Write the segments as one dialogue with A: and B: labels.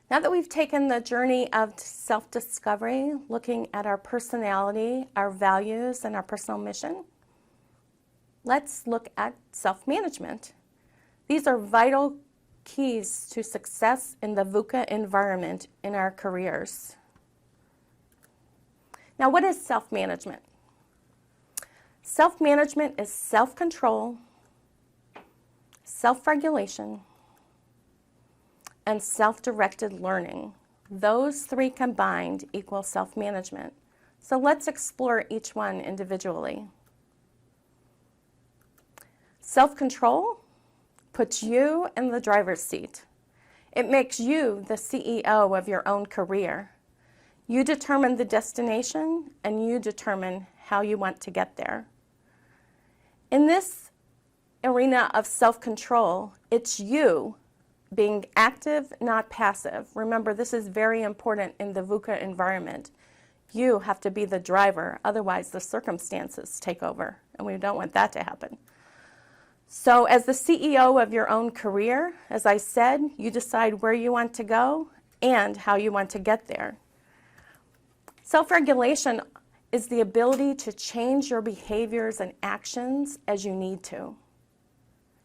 A: Now that we've taken the journey of self-discovery, looking at our personality, our values, and our personal mission, let's look at self-management. These are vital keys to success in the VUCA environment in our careers. Now, what is self-management? Self-management is self-control, self-regulation, and self-directed learning. Those three combined equal self-management. So let's explore each one individually. Self-control puts you in the driver's seat. It makes you the CEO of your own career. You determine the destination and you determine how you want to get there. In this arena of self-control, it's you being active, not passive. Remember, this is very important in the VUCA environment. You have to be the driver, otherwise the circumstances take over, and we don't want that to happen. So as the CEO of your own career, as I said, you decide where you want to go and how you want to get there. Self-regulation is the ability to change your behaviors and actions as you need to.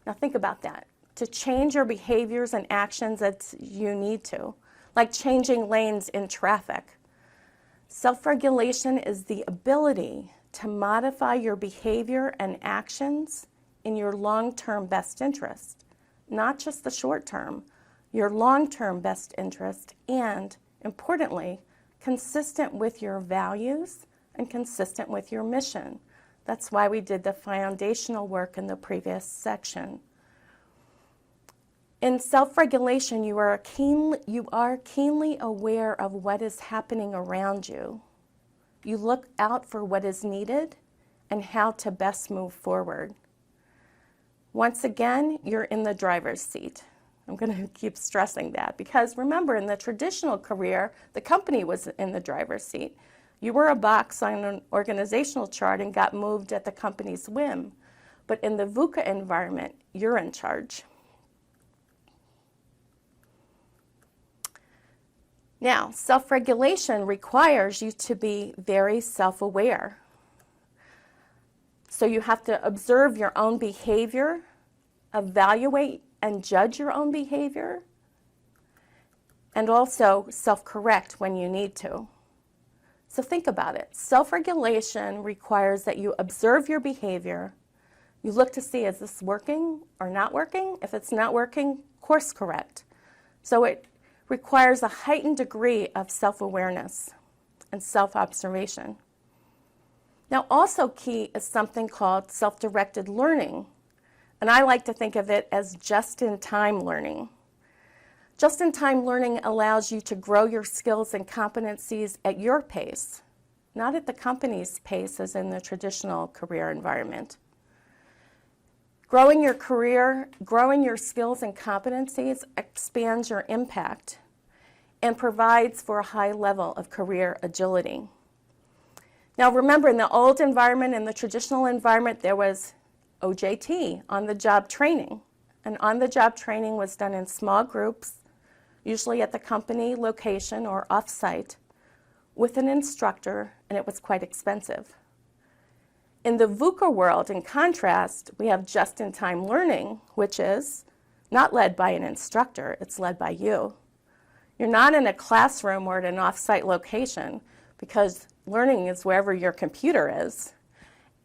A: Now think about that. To change your behaviors and actions as you need to, like changing lanes in traffic. Self-regulation is the ability to modify your behavior and actions in your long-term best interest, not just the short-term, your long-term best interest, and, importantly, consistent with your values and consistent with your mission. That's why we did the foundational work in the previous section. In self-regulation, you are keenly aware of what is happening around you. You look out for what is needed and how to best move forward. Once again, you're in the driver's seat. I'm going to keep stressing that because remember, in the traditional career, the company was in the driver's seat. You were a box on an organizational chart and got moved at the company's whim. But in the VUCA environment, you're in charge. Now, self-regulation requires you to be very self-aware. So you have to observe your own behavior, evaluate and judge your own behavior, and also self-correct when you need to. So think about it. Self-regulation requires that you observe your behavior. You look to see, is this working or not working? If it's not working, course correct. So it requires a heightened degree of self-awareness and self-observation. Now, also key is something called self-directed learning, and I like to think of it as just-in-time learning. Just-in-time learning allows you to grow your skills and competencies at your pace, not at the company's pace as in the traditional career environment. Growing your career, growing your skills and competencies expands your impact and provides for a high level of career agility. Now remember, in the old environment, in the traditional environment, there was OJT, on-the-job training. And on-the-job training was done in small groups, usually at the company location or off-site, with an instructor, and it was quite expensive. In the VUCA world, in contrast, we have just-in-time learning, which is not led by an instructor, it's led by you. You're not in a classroom or at an off-site location because learning is wherever your computer is,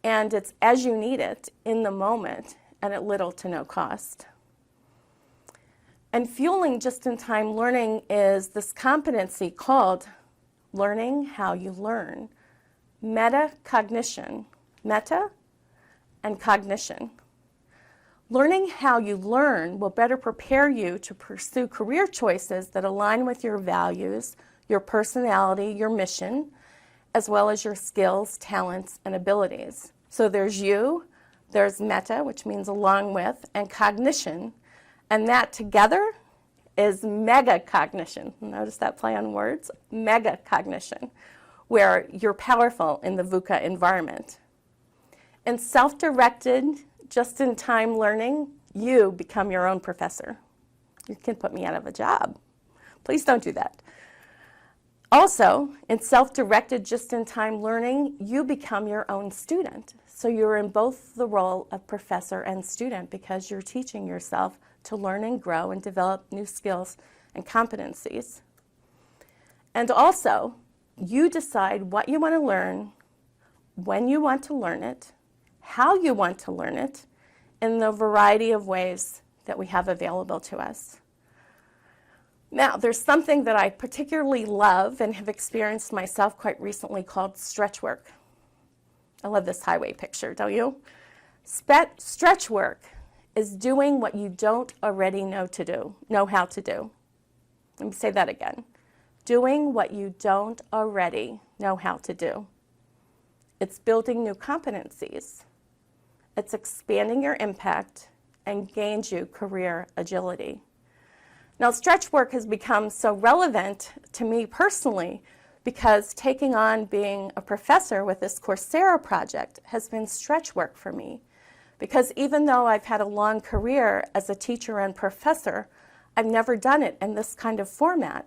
A: and it's as you need it in the moment and at little to no cost. And fueling just-in-time learning is this competency called learning how you learn. Meta-cognition. Meta and cognition. Learning how you learn will better prepare you to pursue career choices that align with your values, your personality, your mission, as well as your skills, talents, and abilities. So there's you, there's meta, which means along with, and cognition, and that together is mega-cognition. Notice that play on words? Mega-cognition, where you're powerful in the VUCA environment. In self-directed, just-in-time learning, you become your own professor. You can put me out of a job. Please don't do that. Also, in self-directed, just-in-time learning, you become your own student. So you're in both the role of professor and student because you're teaching yourself to learn and grow and develop new skills and competencies. And also, you decide what you want to learn, when you want to learn it, how you want to learn it, in the variety of ways that we have available to us. Now, there's something that I particularly love and have experienced myself quite recently called stretch work. I love this highway picture, don't you? Stretch work is doing what you don't already know how to do. Let me say that again. Doing what you don't already know how to do. It's building new competencies. It's expanding your impact and gains you career agility. Now, stretch work has become so relevant to me personally because taking on being a professor with this Coursera project has been stretch work for me. Because even though I've had a long career as a teacher and professor, I've never done it in this kind of format.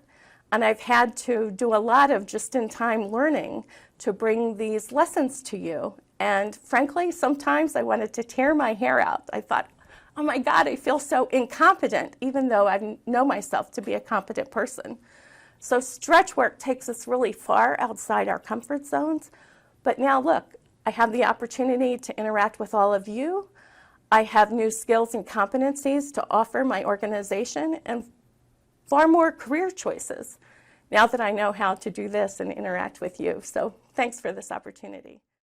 A: And I've had to do a lot of just-in-time learning to bring these lessons to you. And frankly, sometimes I wanted to tear my hair out. I thought, oh my God, I feel so incompetent, even though I know myself to be a competent person. So stretch work takes us really far outside our comfort zones. But now look, I have the opportunity to interact with all of you. I have new skills and competencies to offer my organization and far more career choices now that I know how to do this and interact with you. So thanks for this opportunity.